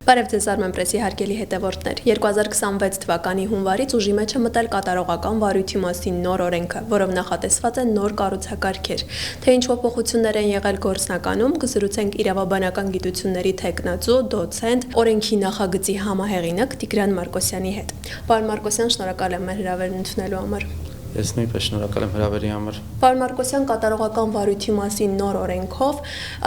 Բարև ձեզ Armenpress-ի հարգելի հետևորդներ։ 2026 թվականի հունվարից ուժի մեջ է մտել կատարողական վարույթի մասին նոր օրենքը, որով նախատեսված են նոր կառուցակարգեր։ Թե ինչ փոփոխություններ են եղել գործնականում, կզրուցենք իրավաբանական գիտությունների թեկնածու, դոցենտ, օրենքի նախագծի համահեղինակ Տիգրան Մարկոսյանի հետ։ Պարոն Մարկոսյան, շնորհակալ եմ մեր հրավերն ընդունելու համար։ Ես նույնպես շնորհակալ եմ հրավերի համար։ Պարոն Մարկոսյան, կատարողական վարույթի մասին նոր օրենքով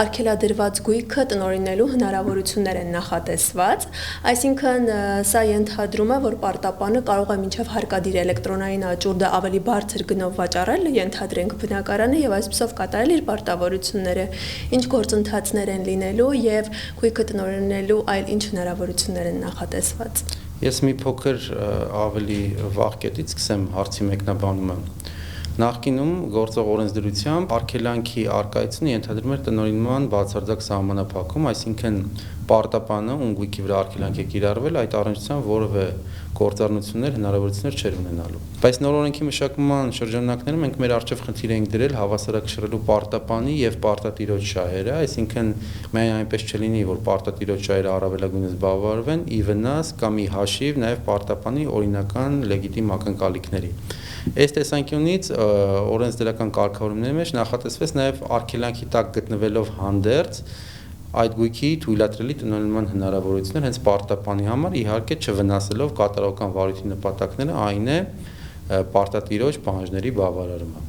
արգելադրված գույքը տնօրինելու հնարավորություններ են նախատեսված, այսինքն սա ենթադրում է, որ պարտապանը կարող է մինչև հարկադիր էլեկտրոնային աճուրդը ավելի բարձր գնով վաճառել, ենթադրենք բնակարանը եւ այսպիսով կատարել իր պարտավորությունները, ինչ գործընթացներ են լինելու եւ գույքը տնօրինելու այլ ինչ հնարավորություններ են նախատեսված։ Ես մի փոքր ավելի վաղ կետից սկսեմ հարցի մեկնաբանումը։ Նախկինում գործող օրենսդրությամբ արգելանքի արկայությունը ենթադրում էր տնօրինման բացարձակ սահմանափակում, այսինքն պարտապանը, ում գույքի վրա արգելանք է կիրառվել, այդ առնչությամբ որևէ գործառնություններ, հնարավորություններ չէր ունենալու։ Բայց նոր օրենքի մշակման շրջանակներում մենք մեր առջև խնդիր ենք դրել հավասարակշռելու պարտապանի եւ պարտատիրոջ շահերը, այսինքն միայն այնպես չլինի, որ պարտատիրոջ շահերը առավելագույնս բավարարվեն, ի վնաս կամ ի հաշիվ նաեւ պարտապանի օրինական լեգիտիմ ակնկալիքների։ Այս տեսանկյունից օրենսդրական կարգավորումների մեջ նախատեսվեց նաև արգելանքի տակ գտնվելով հանդերձ այդ գույքի թույլատրելի տնօրինման հնարավորություններ հենց պարտապանի համար, իհարկե չվնասելով կատարողական վարույթի նպատակները, այն է պարտատիրոջ պահանջների բավարարումը։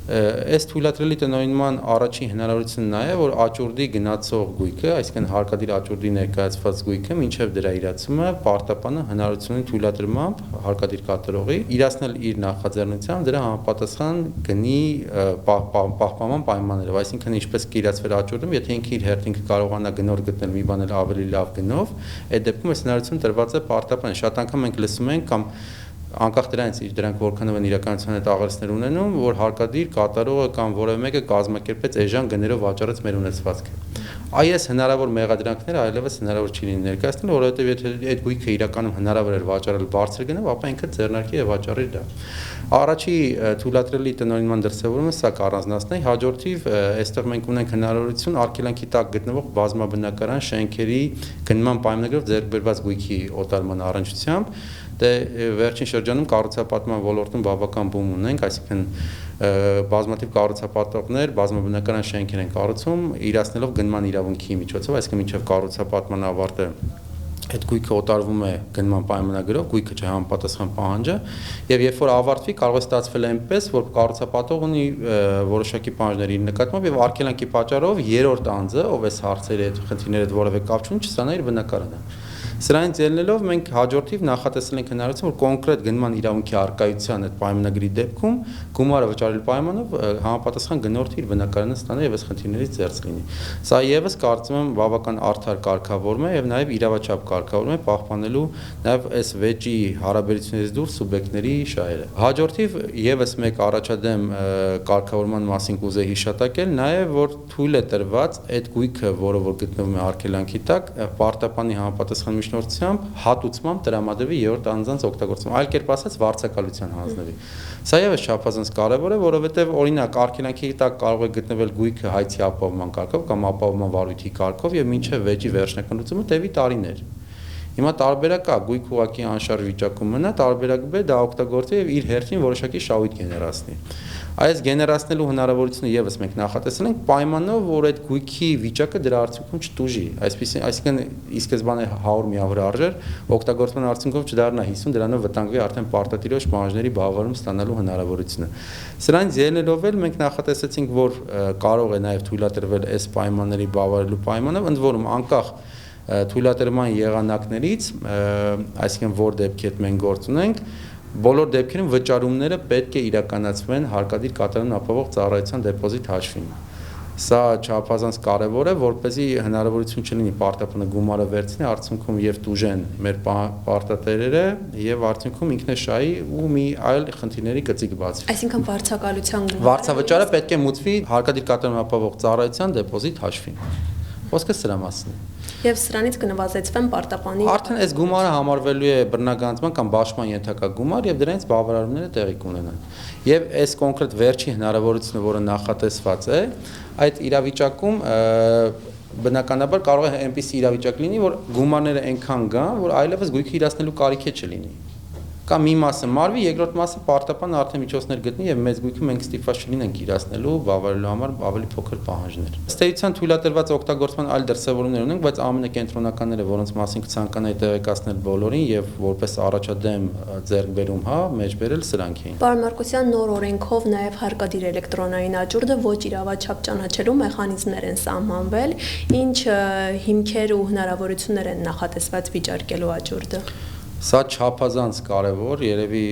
Այս թույլատրելի տնօրինման առաջին հնարավորությունը նա է, որ աճուրդի գնացող գույքը, այսինքն հարկադիր աճուրդի ներկայացված գույքը, մինչև դրա իրացումը պարտապանը հնարավորություն թույլատրմամբ հարկադիր կատարողի իրացնել իր նախաձեռնությամբ դրա համապատասխան գնի պահպանման պայմաններով, այսինքն ինչպես կիրացվել աճուրդում, եթե ինքը իր հերթին կարողանա գնոր գտնել մի բան ավելի լավ գնով, այդ դեպքում այս հնարավորությունը տրված է պարտապանը։ Շատ անգամ մենք լսում ենք կամ անկախ դրանից դրանք որքանով են իրականության հետ աղերսներ ունենում, որ հարկադիր կատարողը կամ որևէ մեկը կազմակերպեց էժան գներով վաճառեց մեր ունեցվածքը։ Այս հնարավոր մեղադրանքները այլևս հնարավոր չի լինի ներկայացնել, որովհետև եթե այդ գույքը իրականում հնարավոր էր վաճառել բարձր գնով, ապա ինքը ձեռնարկի եւ վաճառի դա։ Առաջի թույլատրելի տնօրինման դրսևորումը սա կառանձնացնի, հաջորդիվ այստեղ մենք ունենք հնարավորություն արգելանքի տակ գտնվող բազմաբնակարան շենքերի գնման պայմանագրով ձեռք բերված գույքի օտարման առնչությամբ դե վերջին շրջանում կառուցապատման ոլորտում բավական բում ունենք, այսինքն բազմաթիվ կառուցապատողներ բազմաբնակարան շենքեր են կառուցում, իրացնելով գնման իրավունքի միջոցով, այսինքն մինչև կառուցապատման ավարտը այդ գույքը օտարվում է գնման պայմանագրով, գույքը չհամապատասխան պահանջը, եւ երբ որ ավարտվի, կարող է ստացվել այնպես, որ կառուցապատող ունի որոշակի պահանջներ իր նկատմամբ եւ արգելանքի պատճառով երրորդ անձը, ով այս հարցերի հետ խնդիրների հետ որևէ կապ չունի, չստանա իր բնակարանը։ Սրանից ելնելով մենք հաջորդիվ նախատեսել ենք հնարավորություն, որ կոնկրետ գնման իրավունքի արկայության այդ պայմանագրի դեպքում գումարը վճարել պայմանով համապատասխան գնորդը իր բնակարանը ստանա եւ այս խնդիրներից զերծ լինի։ Սա եւս կարծում եմ բավական արդար կարգավորում է եւ նաեւ իրավաչափ կարգավորում է պահպանելու նաեւ այս վեճի հարաբերություններից դուրս սուբյեկտների շահերը։ Հաջորդիվ եւս մեկ առաջադեմ կարգավորման մասին կուզեի հիշատակել նաեւ որ թույլ է տրված այդ գույքը, որը որ գտնվում է արգելանքի տակ, պարտապանի համապատասխան միջնորդությամբ հատուցմամբ տրամադրվի երրորդ անձանց օգտագործում, այլ կերպ ասած վարձակալության հանձնվի։ Սա եւս չափազանց կարեւոր է, որովհետեւ օրինակ արգելանքի տակ կարող է գտնվել գույքը հայցի ապահովման կարգով կամ ապահովման վարույթի կարգով եւ մինչեւ վեճի վերջնական լուծումը տևի տարիներ։ Հիմա տարբերակ կա, գույք ուղղակի անշարժ վիճակում մնա, տարբերակ B դա օգտագործի եւ իր հերթին որոշակի շահույթ գեներացնի։ Այս գեներացնելու հնարավորությունը եւս մենք նախատեսել ենք պայմանով, որ այդ գույքի վիճակը դրա արդյունքում չտուժի, այսինքն ի սկզբանե 100 միավոր արժեր, օգտագործման արդյունքով չդառնա 50, դրանով վտանգվի արդեն պարտատիրոջ պահանջների բավարարում ստանալու հնարավորությունը։ Սրանից ելնելով էլ մենք նախատեսեցինք, որ կարող է նաեւ թույլատրվել այս պայմանների բավարարելու պայմանով, ընդ որում անկախ թույլատրման եղանակներից, այսինքն որ դեպքի հետ մենք գործ ունենք, բոլոր դեպքերում վճարումները պետք է իրականացվեն հարկադիր կատարումն ապահովող ծառայության դեպոզիտ հաշվին։ Սա չափազանց կարևոր է, որպեսզի հնարավորություն չլինի պարտապանը գումարը վերցնի, արդյունքում եւ տուժեն մեր պարտատերերը եւ արդյունքում ինքնաշահի ու մի այլ խնդիրների գծիկ բացվի։ Այսինքն վարձակալության վարձավճարը պետք է մուծվի հարկադիր կատարում ապահովող ծառայության դեպոզիտ հաշվին։ Խոսքը սրա մասին է։ Եվ սրանից կնվազեցվեն պարտապանի արդեն այս գումարը համարվելու է բռնագանձման կամ բաշխման ենթակա գումար եւ դրանից բավարարումները տեղի կունենան։ Եվ այս կոնկրետ վերջի հնարավորությունը, որը նախատեսված է, այդ իրավիճակում բնականաբար կարող է այնպիսի իրավիճակ լինի, որ գումարները այնքան գան, որ այլևս գույքը իրացնելու կարիք չլինի։ Կամ մի մասը մարվի, երկրորդ մասը պարտապանը արդեն միջոցներ գտնի եւ մեծ գույքը մենք ստիպված չլինենք իրացնելու, բավարարելու համար ավելի փոքր պահանջներ։ Ըստ էության թույլատրված օգտագործման այլ դրսևորումներ ունենք, բայց ամենակենտրոնականները, որոնց մասին կցանկանայի տեղեկացնել բոլորին եւ որպես առաջադեմ ձեռքբերում, մեջ բերել սրանք էին։ Պարոն Մարկոսյան, նոր օրենքով նաեւ հարկադիր էլեկտրոնային աճուրդը ոչ իրավաչափ ճանաչելու մեխանիզմներ են սահմանվել, ինչ հիմքեր ու հնարավորություններ են նախատեսված վիճարկելու աճուրդը։ Սա չափազանց կարևոր, երևի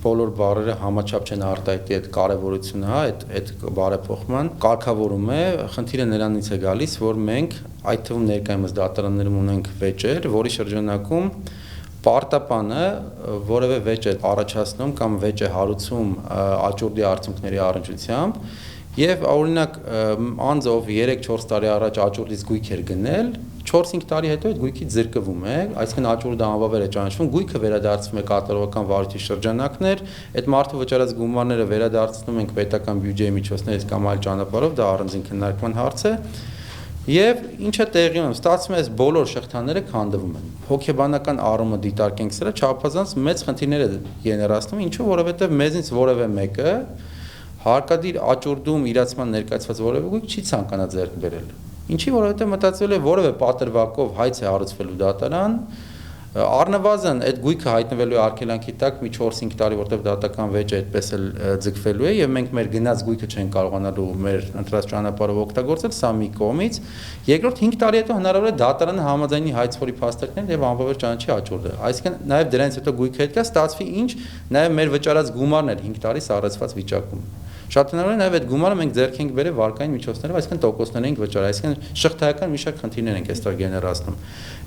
բոլոր բառերը համաչափ չեն արտահայտի այդ կարևորությունը, այդ բարեփոխման կարգավորում է, խնդիրը նրանից է գալիս, որ մենք այդ թվում ներկայումս դատարաններում ունենք վեճեր, որի շրջանակում պարտապանը որևէ վեճ է առաջացնում կամ վեճ է հարուցում աճուրդի արդյունքների առնչությամբ եւ օրինակ անձը ով 3-4 տարի առաջ աճուրդից գույք էր գնել 4-5 տարի հետո այդ գույքից զրկվում է, այսինքն աճուրդը անվավեր է ճանաչվում, գույքը վերադարձվում է կատարողական վարույթի շրջանակներ, այդ մարդու վճարած գումարները վերադարձնում ենք պետական բյուջեի միջոցներից կամ այլ ճանապարհով, դա առանձին քննարկման հարց է։ Եվ ինչը տեղի ունի, ստացվում է այս բոլոր շղթաները քանդվում են։ Հոգեբանական առումը դիտարկենք սրա չափազանց մեծ խնդիրներ է գեներացնում, ինչու որովհետև մեզից որևէ մեկը հարկադիր աճուրդում իրացման ներկայացված որևէ գույք չի ցանկանա ձեռք բերել։ Ինչի որովհետև մտածել է որևէ պատրվակով հայց է հարուցվելու դատարան, առնվազն այդ գույքը հայտնվելու է արգելանքի տակ մի 4-5 տարի, որտեղ դատական վեճը այդպես էլ ձգվելու է եւ մենք մեր գնաց գույքը չեն կարողանալու մեր ընտրած ճանապարհով օգտագործել, սա մի կողմից, երկրորդ 5 տարի հետո հնարավոր է դատարանը համաձայնի հայցվորի փաստարկներն եւ անվավեր ճանաչի աճուրդը։ Այսինքն նաեւ դրանից հետո գույքը հետ կա, ստացվի ինչ, նաեւ մեր վճարած գումարն էլ 5 տարի սառեցված վիճակում։ Շատ հնարավոր է նաև այդ գումարը մենք ձեռք ենք բերել վարկային միջոցներով, այսինքն տոկոսներ ենք վճարել, այսինքն շղթայական մի շարք խնդիրներ ենք այստեղ գեներացնում։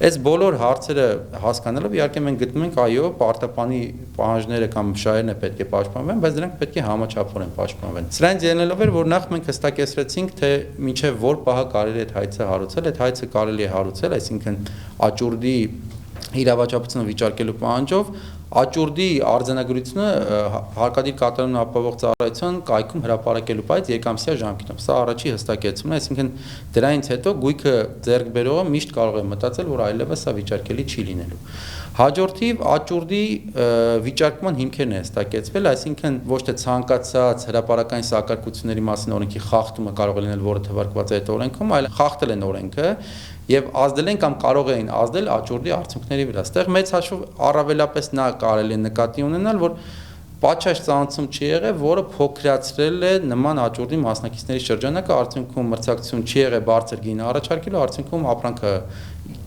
Այս բոլոր հարցերը հասկանալով իհարկե մենք գտնում ենք, այո, պարտապանի պահանջները կամ շահերն է պետք է պաշտպանվեն, բայց դրանք պետք է համաչափորեն պաշտպանվեն։ Սրանից ելնելով էր, որ նախ մենք հստակեցրեցինք, թե մինչև որ պահը կարելի է այդ հայցը հարուցել, այդ հայցը կարելի է հարուցել, այսինքն աճուրդի իրավաչափությունը վիճարկելու պահանջով աճուրդի արձանագրությունը հարկադիր կատարումն ապահովող ծառայության կայքում հրապարակելու պայծ եկամսյա ժամկետում։ Սա առաջի հստակեցումն է, այսինքն դրանից հետո գույքը ձեռք բերողը միշտ կարող է մտածել, որ այլևս սա վիճարկելի չի լինելու։ Հաջորդիվ աճուրդի վիճարկման հիմքերն է հստակեցվել, այսինքն ոչ թե ցանկացած հրապարակային սակարկությունների մասին օրենքի խախտումը կարող է լինել, որը թվարկված է այդ օրենքում, այլ խախտել են օրենքը եւ ազդել են կամ կարող էին ազդել աճուրդի արդյունքների վրա։ Այստեղ մեծ հաշվով առավելապես նա կարելի է նկատի ունենալ, որ պատշաճ ծանուցում չի եղել, որը փոքրացրել է նման աճուրդի մասնակիցների շրջանակը, արդյունքում մրցակցություն չի եղել բարձր գինը առաջարկելու, արդյունքում ապրանքը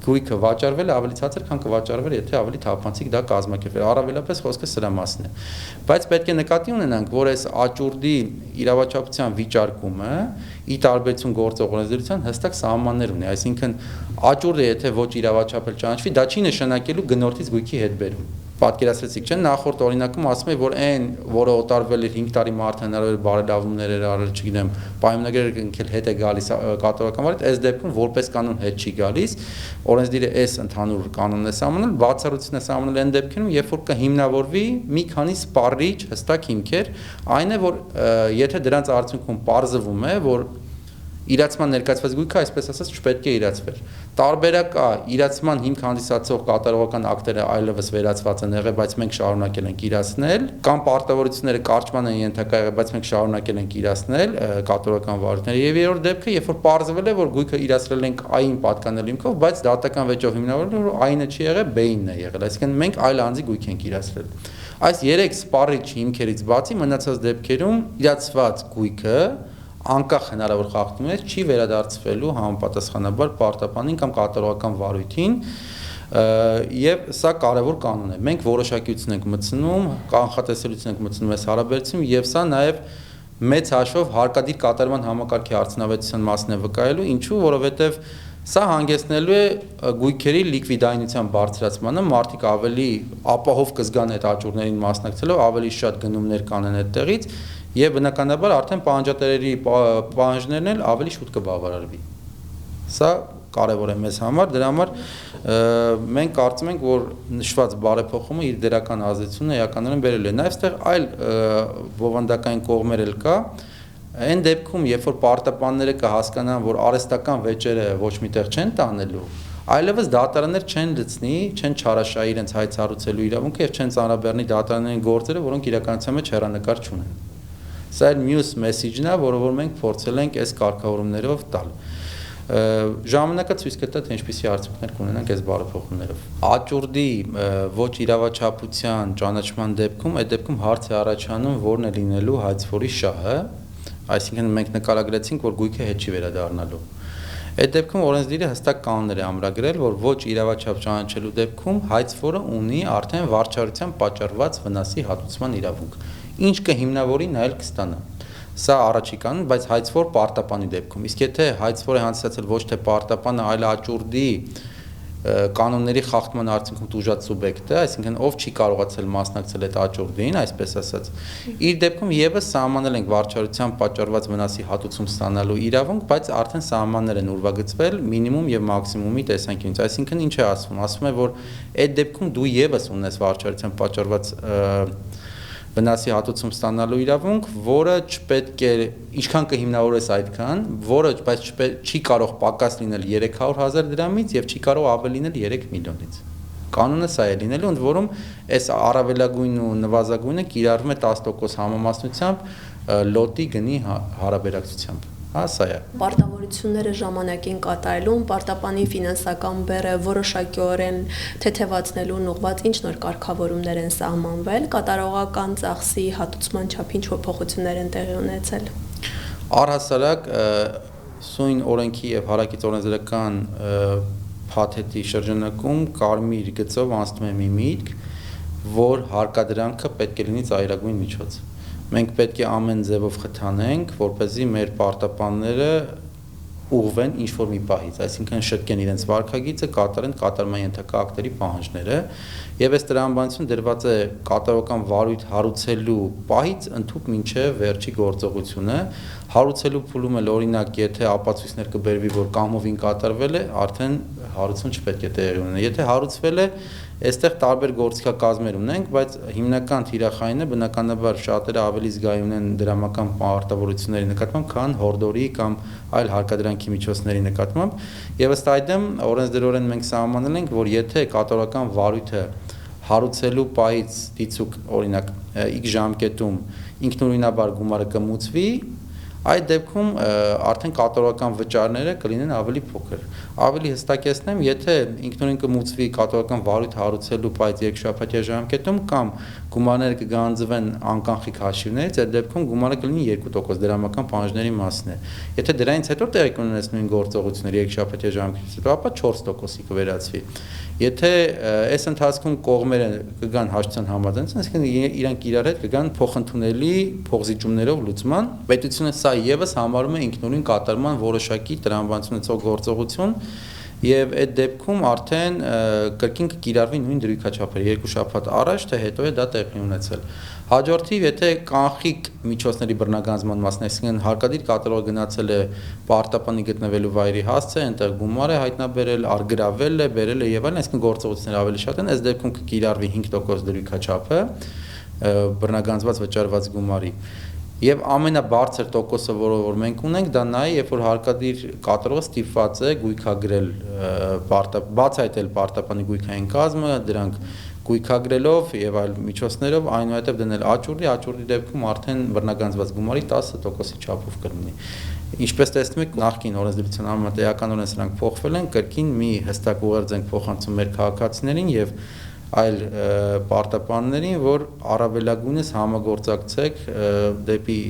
գույքը վաճառվել է ավելի ցածր, քան կվաճառվեր, եթե ավելի թափանցիկ դա կազմակերպվեր։ Առավելապես խոսքը սրա մասն է։ Բայց պետք է նկատի ունենանք, որ այս աճուրդի իրավաչափության վիճարկումը ի տարբերություն գործող օրենսդրության հստակ սահմաններ ունի, այսինքն աճուրդը եթե ոչ իրավաչափել ճանաչվի, դա չի նշանակելու գնորդից գույքի հետ բերում։ Պատկերացրեցիք, չէ՞, նախորդ օրինակում ասում է, որ այն, որը օտարվել էր 5 տարի մարդ հնարավոր բարելավումներ էր արել, չգիտեմ, պայմանագրեր ընկել հետ է գալիս կատարողական վարույթ, այս դեպքում որպես կանոն հետ չի գալիս, օրենսդիրը այս ընդհանուր կանոնն է սահմանել, բացառություն է սահմանել այն դեպքերում, երբ որ կհիմնավորվի մի քանի սպառիչ հստակ հիմքեր, այն է, որ եթե դրանց արդյունքում պարզվում է, որ իրացման ներկայացված գույքը, այսպես ասած, չպետք է իրացվեր։ Տարբերակ կա, իրացման հիմք հանդիսացող կատարողական ակտերը այլևս վերացված են եղել, բայց մենք շարունակել ենք իրացնել, կամ պարտավորությունները կարճման են ենթակա եղել, բայց մենք շարունակել ենք իրացնել կատարողական վարույթները։ Եվ երրորդ դեպքը, երբ որ պարզվել է, որ գույքը իրացրել ենք A-ին պատկանել հիմքով, բայց դատական վեճով հիմնավորվել, որ A-ը չի եղել, B-ին է եղել, այսինքն մենք այլ անձի գույք ենք իրացրել։ Այս 3 սպառիչ հիմքերից բացի մնացած դեպքերում իրացված գույքը անկախ հնարավոր խախտումից չի վերադարձվելու համապատասխանաբար պարտապանին կամ կատարողական վարույթին եւ սա կարեւոր կանոն է։ Մենք որոշակիություն ենք մտցնում, կանխատեսելիություն ենք մտցնում այս հարաբերությունում եւ սա նաեւ մեծ հաշվով հարկադիր կատարման համակարգի արդյունավետության մասն է վկայելու, ինչու, որովհետեւ սա հանգեցնելու է գույքերի լիկվիդայնության բարձրացմանը, մարդիկ ավելի ապահով կզգան այդ աճուրներին մասնակցելով, ավելի շատ գնումներ կանեն այդտեղից եւ բնականաբար արդեն պահանջատերերի պահանջներն էլ ավելի շուտ կբավարարվի։ Սա կարևոր է մեզ համար, դրա համար մենք կարծում ենք, որ նշված բարեփոխումը իր դրական ազդեցությունը էականորեն բերել է։ Նաեւ այստեղ այլ բովանդակային կողմեր էլ կա, Այն դեպքում, երբ որ պարտապանները կհասկանան, որ արհեստական վեճերը ոչ միտեղ չեն տանելու, այլևս դատարաններ չեն լցնի, չեն չարաշահի իրենց հայց հարուցելու իրավունքը եւ չեն ծանրաբեռնի դատարանային գործերը, որոնք իրականության մեջ հեռանկար չունեն։ Սա էլ մյուս մեսիջն է, որը որ մենք փորձել ենք այս կարգավորումներով տալ։ Ժամանակը ցույց կտա, թե ինչպիսի արդյունքներ կունենանք այս բարեփոխումներով։ Աճուրդի ոչ իրավաչափության ճանաչման դեպքում, այդ դեպքում հարց է առաջանում, որն է լինելու հայցվորի շահը, այսինքն մենք նկարագրեցինք, որ գույքը հետ չի վերադառնալու։ Այդ դեպքում օրենսդիրը հստակ կանոններ է ամրագրել, որ ոչ իրավաչափ ճանաչելու դեպքում հայցվորը ունի արդեն վարչարությամբ պատճառված վնասի հատուցման իրավունք, ինչ կհիմնավորի նայել կստանա։ Սա առաջի կանոն, բայց հայցվոր պարտապանի դեպքում, իսկ եթե հայցվոր է հանդիսացել ոչ թե պարտապանը, այլ աճուրդի կանոնների խախտման արդյունքում տուժած սուբյեկտը, այսինքն ով չի կարողացել մասնակցել այդ աճուրդին, այսպես ասած, իր դեպքում եւս սահմանել ենք վարչարությամբ պատճառված վնասի հատուցում ստանալու իրավունք, բայց արդեն սահմաններ են ուրվագծվել մինիմում եւ մաքսիմումի տեսանկյունից, այսինքն ինչ է ասվում, ասվում է, որ այդ դեպքում դու եւս ունես վարչարությամբ պատճառված վնասի հատուցում ստանալու իրավունք, որը չպետք է ինչքան կհիմնավորես այդքան, որը բայց չի կարող պակաս լինել 300,000 դրամից եւ չի կարող ավել լինել 3 միլիոնից։ Կանոնը սա է լինելու, ընդ որում այս առավելագույնն ու նվազագույնը կիրառվում է 10% համամասնությամբ լոտի գնի հարաբերակցությամբ։ Հա, սա է։ Պարտավորությունները ժամանակին կատարելուն պարտապանի ֆինանսական բեռը որոշակիորեն թեթևացնելուն ուղղված ինչ նոր կարգավորումներ են սահմանվել, կատարողական ծախսի հատուցման չափ ինչ փոփոխություններ են տեղի ունեցել։ Առհասարակ սույն օրենքի եւ հարակից օրենսդրական փաթեթի շրջանակում կարմիր գծով անցնում է մի միտք, որ հարկադրանքը պետք է լինի ծայրագույն միջոց։ Մենք պետք է ամեն ձևով խթանենք, որպեսզի մեր պարտապանները ուղղվեն ինչ-որ մի պահից, այսինքն շտկեն իրենց վարքագիծը, կատարեն կատարման ենթակա ակտերի պահանջները, եւ այս տրամաբանություն դրված է կատարողական վարույթ հարուցելու պահից ընդհուպ մինչեւ վերջի գործողությունը, հարուցելու փուլում էլ օրինակ, եթե ապացույցներ կբերվի, որ կամովին կատարվել է, արդեն հարուցում չպետք է տեղի ունենա։ Եթե հարուցվել է, այստեղ տարբեր գործիքակազմեր ունենք, բայց հիմնական թիրախայինը բնականաբար շատերը ավելի զգայուն են դրամական պարտավորությունների նկատմամբ, քան հորդորի կամ այլ հարկադրանքի միջոցների նկատմամբ, եւ ըստ այդմ օրենսդրորեն մենք սահմանել ենք, որ եթե կատարողական վարույթը հարուցելու պահից դիցուկ օրինակ X ժամկետում ինքնուրույնաբար գումարը կմուծվի, այդ դեպքում արդեն կատարողական վճարները կլինեն ավելի փոքր։ Ավելի հստակեցնեմ, եթե ինքնուրույն կմուծվի կատարողական վարույթ հարուցելու պահից երկշաբաթյա ժամկետում կամ գումարները կգանձվեն անկանխիկ հաշիվներից, այդ դեպքում գումարը կլինի 2% դրամական պահանջների մասն է։ Եթե դրանից հետո տեղի կունենան նույն գործողությունները երկշաբաթյա ժամկետից հետո, ապա 4%-ի կվերածվի։ Եթե այս ընթացքում կողմերը կգան հաշտության համաձայնության, այսինքն իրանք իրար հետ կգան փոխընդունելի փոխզիջումներով լուծման, պետությունը սա եւս համարում է ինքնուրույն կատարման որոշակի տրամաբանություն ունեցող գործողություն, եւ այդ դեպքում արդեն կրկին կկիրառվի նույն դրույքաչափերը 2 շաբաթ առաջ, թե հետո է դա տեղի ունեցել։ Հաջորդիվ, եթե կանխիկ միջոցների բռնագանձման մասն, այսինքն հարկադիր կատարողը գնացել է պարտապանի գտնվելու վայրի հասցե, այնտեղ գումար է հայտնաբերել, արգրավել է, բերել է եւ այլն, այսինքն գործողությունները ավելի շատ են, այս դեպքում կկիրառվի 5% դրույքաչափը բռնագանձված վճարված գումարի։ Եվ ամենաբարձր տոկոսը, որ մենք ունենք, դա նա է, երբ որ հարկադիր կատարողը ստիպված է գույքագրել բացահայտել պարտապանի գույքային կազմը, դրանք գույքագրելով եւ այլ միջոցներով այնուհետեւ դնել աճուրդի դեպքում արդեն բռնագանձված գումարի 10%-ի չափով կլինի։ Ինչպես տեսնում եք, նախկին օրենսդրության համատեականորեն սրանք փոխվել են, կրկին մի հստակ ուղերձ ենք փոխանցում մեր քաղաքացիներին եւ այլ պարտապաններին, որ առավելագույնս համագործակցեք դեպի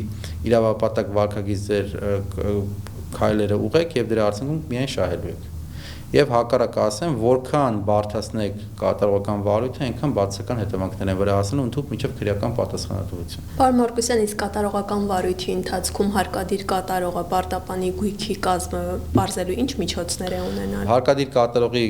իրավապատակ վարքագիծ ձեր քայլերը ուղեք եւ դրա արդյունքում միայն շահելու եք։ Եվ հակառակը ասեմ, որքան բարդացնեք կատարողական վարույթը, այնքան բացական հետևանքներ են վրա հասնելու ընդհանուր միջև քրեական պատասխանատվություն։ Պարոն Մարկոսյան, իսկ կատարողական վարույթի ընթացքում հարկադիր կատարողը պարտապանի գույքի կազմը բարձելու ինչ միջոցներ է ունենալ։ Հարկադիր կատարողի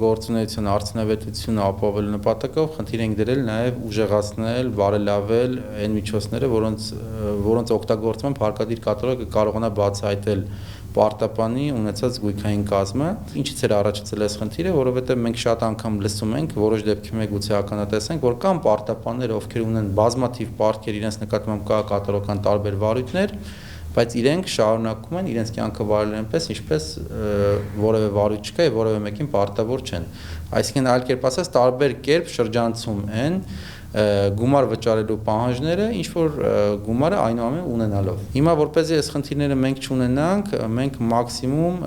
գործունեությունը, արդյունավետությունը ապահովելու նպատակով խնդիր ենք դրել նաև ուժեղացնել, բարելավել այն միջոցները, որոնց օգտագործմամբ հարկադիր կատարողը կարողանա բացահայտել պարտապանի ունեցած գույքային կազմը, ինչից էր առաջացել այս խնդիրը, որովհետև մենք շատ անգամ լսում ենք, որոշ դեպքերում է գուցե ականատեսենք, որ կան պարտապաններ, ովքեր ունեն բազմաթիվ պարտքեր իրենց նկատմամբ կա կատարողական տարբեր վարույթներ, բայց իրենք շարունակում են իրենց կյանքը վարել այնպես, ինչպես որևէ վարույթ չկա եւ որևէ մեկին պարտավոր չեն։ Այսինքն այլ կերպ ասած, տարբեր կերպ շրջանցում են գումար վճարելու պահանջները, ինչ որ գումարը այնուամենայնիվ ունենալով։ Հիմա որպեսզի այս խնդիրները մենք չունենանք, մենք մաքսիմում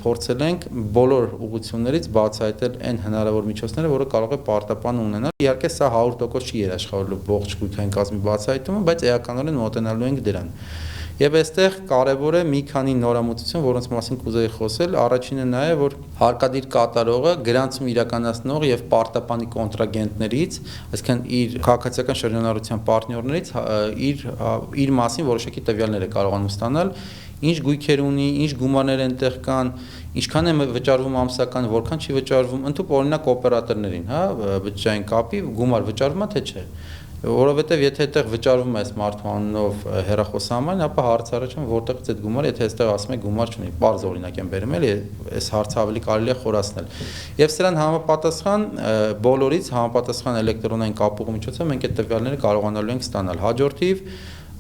փորձել ենք բոլոր ուղղություններից բացահայտել այն հնարավոր միջոցները, որը կարող է պարտապան ունենալ։ Իհարկե սա 100% չի երաշխավորելու ողջ գույքային կազմի բացահայտումը, բայց էականորեն մոտենալու ենք դրան։ Եվ այստեղ կարևոր է մի քանի նորամուծություն, որոնց մասին կուզեի խոսել։ Առաջինը նա է, որ հարկադիր կատարողը գրանցում իրականացնող եւ պարտապանի կոնտրագենտներից, այսինքն իր քաղաքացիական շրջանառության պարտներներից իր մասին որոշակի տվյալներ է կարողանում ստանալ, ինչ գույքեր ունի, ինչ գումարներ այնտեղ կան, ինչքան է վճարվում ամսական, որքան չի վճարվում, ընդհանուր օրինակ օպերատորներին, հա, բջջային կապի գումար վճարվում է թե չէ։ Որովհետև եթե այդտեղ վճարվում է այս մարդու անունով հեռախոսահամարն, ապա հարցը առաջանում որտեղից այդ գումարը, եթե այստեղ ասում եք գումար չունի, բարձ օրինակ եմ բերում, էլի այս հարցը ավելի կարելի է խորացնել։ Եվ սրան համապատասխան բոլորից համապատասխան էլեկտրոնային կապուղու միջոցով մենք այդ տվյալները կարողանալու ենք ստանալ։ Հաջորդիվ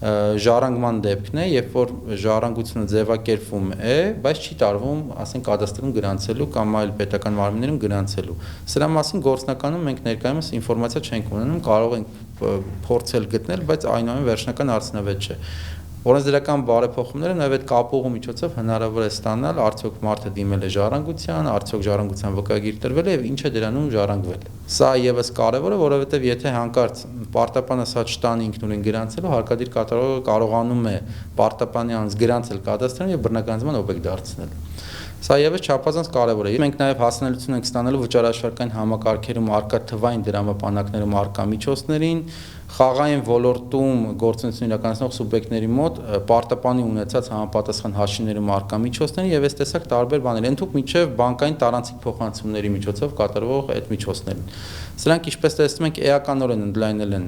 ժառանգման դեպքն է, երբ որ ժառանգությունը ձևակերպվում է, բայց չի տարվում, ասենք կադաստրում գրանցելու կամ այլ պետական մարմիններում գրանցելու։ Սրա մասին գործնականում մենք ներկայումս ինֆորմացիա չենք ունենում, կարող ենք փորձել գտնել, բայց այնուամենայնիվ վերջնական արդյունավետ չէ։ Օրենսդրական բարեփոխումները նաև այդ կապուղու միջոցով հնարավոր է ստանալ, արդյոք մարդը դիմել է ժառանգության, արդյոք ժառանգության վկայագիր տրվել է եւ ինչ է դրանում ժառանգվել։ Սա եւս կարեւոր է, որովհետեւ եթե հանկարծ պարտապանը սա չտանի ինքնուրույն գրանցելու, հարկադիր կատարողը կարողանում է պարտապանի անձ գրանցել կադաստրում եւ բռնականացման օբյեկտ դարձնել։ Սա եւս չափազանց կարեւոր է։ Մենք նաեւ հասանելիություն ենք ստանալու վճարաշարքային համակարգերում արկա թվային դրամապանակներում արկա միջոցներին, խաղային ոլորտում գործունեություն իրականացնող սուբյեկտների մոտ պարտապանի ունեցած համապատասխան հաշիվներում արկա միջոցների եւ այս տեսակ տարբեր բաներ, ընդհանուր միջև բանկային տարանցիկ փոխանցումների միջոցով կատարվող այդ միջոցներին։ Սրանք ինչպես տեսնում ենք էականորեն ընդլայնել են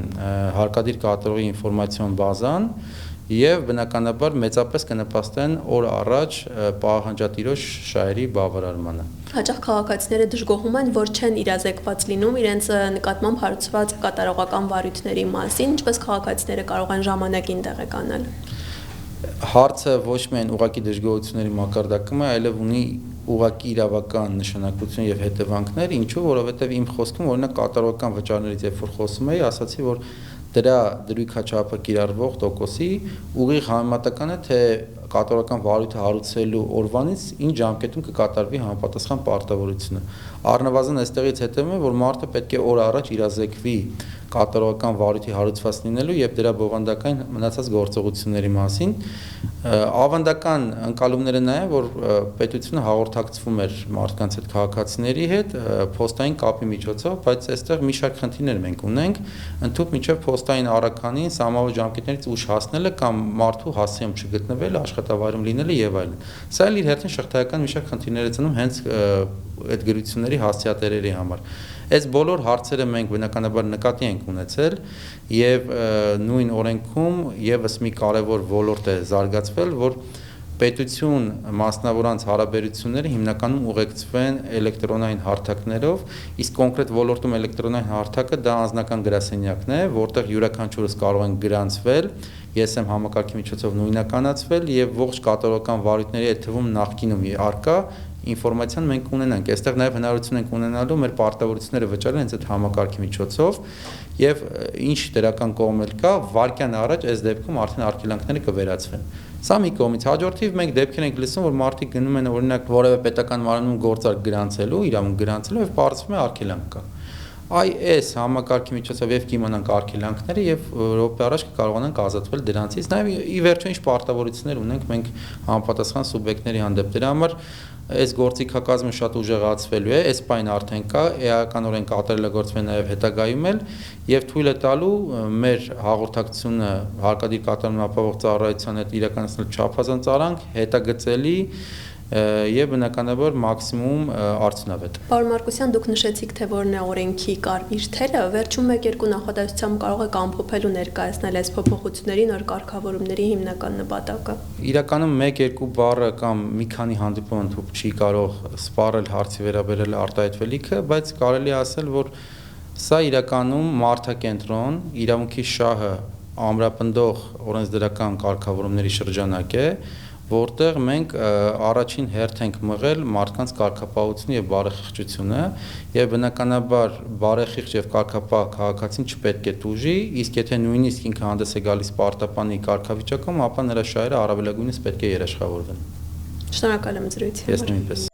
հարկադիր կատարողի ինֆորմացիոն բազան եւ բնականաբար մեծապես կնպաստեն օր առաջ պահանջատիրոջ շահերի բավարարմանը։ Հաճախ քաղաքացիները դժգոհում են, որ չեն իրազեկված լինում իրենց նկատմամբ հարուցված կատարողական վարույթների մասին, ինչպես քաղաքացիները կարող են ժամանակին տեղեկանալ։ Հարցը ոչ միայն ուղղակի դժգոհությունների մակարդակում է, այլև ունի ուղղակի իրավական նշանակություն եւ հետևանքներ, ինչու, որովհետեւ իմ խոսքում օրինակ կատարողական վճարներից երբ որ խոսում էի, ասացի, որ դրա դրույքաչափը կիրառվող տոկոսի ուղիղ համեմատական է, թե կատարողական վարույթը հարուցելու օրվանից ինչ ժամկետում կկատարվի համապատասխան պարտավորությունը։ Առնվազն այստեղից հետևում է, որ մարդը պետք է օր առաջ իրազեկվի կատարողական վարույթի հարուցված լինելու եւ դրա բովանդակային մնացած գործողությունների մասին։ Ավանդական ընկալումները նա է, որ պետությունը հաղորդակցվում էր մարդկանց հետ, քաղաքացիների հետ փոստային կապի միջոցով, բայց այստեղ մի շարք խնդիրներ մենք ունենք, ընդհանուր միջև փոստային առաքանին սահմանված ժամկետներից ուշ հասնելը կամ մարդու հասցեում չգտնվելը, աշխատավայրում լինելը եւ այլն։ Սա էլ իր հերթին շղթայական մի շարք խնդիրներ է ծնում հենց այդ գրությունների հասցեատերերի համար։ Այս բոլոր հարցերը մենք բնականաբար նկատի ենք ունեցել եւ նույն օրենքում եւս մի կարեւոր ոլորտ է զարգացվել, որ պետություն մասնավորանց հարաբերությունները հիմնականում ուղեկցվեն էլեկտրոնային հարթակներով, իսկ կոնկրետ ոլորտում էլեկտրոնային հարթակը դա անձնական գրասենյակն է, որտեղ յուրաքանչյուրս կարող են գրանցվել, ESM համակարգի միջոցով նույնականացվել եւ ողջ կատարողական վարույթների այդ թվում նախկինում արկա ինֆորմացիան մենք ունենանք։ Այստեղ նաև հնարավորություն ենք ունենալու մեր պարտավորությունները վճարել հենց այդ համակարգի միջոցով եւ ինչ դրական կողմ էլ կա, վարկյան առաջ այս դեպքում արդեն արգելանքները կվերացվեն։ Սա մի կողմից, հաջորդիվ մենք դեպքեր ենք լսում, որ մարդիկ գնում են օրինակ որևէ պետական մարմնում գործարք գրանցելու, իրավունք գրանցելու եւ պարզվում է արգելանք կա։ Այս համակարգի միջոցով եւ կիմանանք արգելանքները եւ րոպե առաջ կկարողանանք ազատվել դրանցից։ Նաեւ ի վերջո ինչ պարտավորություններ ունենք մենք համապատասխան սուբյեկտների հանդեպ։ Դրա համար այս գործիքակազմը շատ ուժեղացվելու է, այս պայն արդեն կա, էականորեն կատարելագործվել նաև հետագայում էլ եւ թույլ է տալու մեր հաղորդակցությունը հարկադիր կատարում ապահովող ծառայության հետ իրականացնել չափազանց արագ, հետագծելի եւ բնականաբար մաքսիմում արդյունավետ։ Պարոն Մարկոսյան, դուք նշեցիք, թե որն է օրենքի կարմիր թելը, վերջում 1-2 նախադասությամբ կարող եք ամփոփել ու ներկայացնել այս փոփոխությունների նոր կարգավորումների հիմնական նպատակը։ Իրականում 1-2 բառը կամ մի քանի հանդիպում ընդհանուր չի կարող սպառել հարցի վերաբերել արտահայտվելիքը, բայց կարելի է ասել, որ սա իրականում մարդակենտրոն, իրավունքի շահը ամրապնդող օրենսդրական կարգավորումների շրջանակ է, որտեղ մենք առաջին հերթ ենք մղել մարդկանց կարգապահությունը եւ բարեխիղճությունը եւ բնականաբար բարեխիղճ եւ կարգապահ քաղաքացին չպետք է տուժի, իսկ եթե նույնիսկ ինքը հանդես է գալիս պարտապանի կարգավիճակում, ապա նրա շահերը առավելագույնս պետք է երաշխավորվեն։ Շնորհակալ եմ զրույցի համար։ Ես նույնպես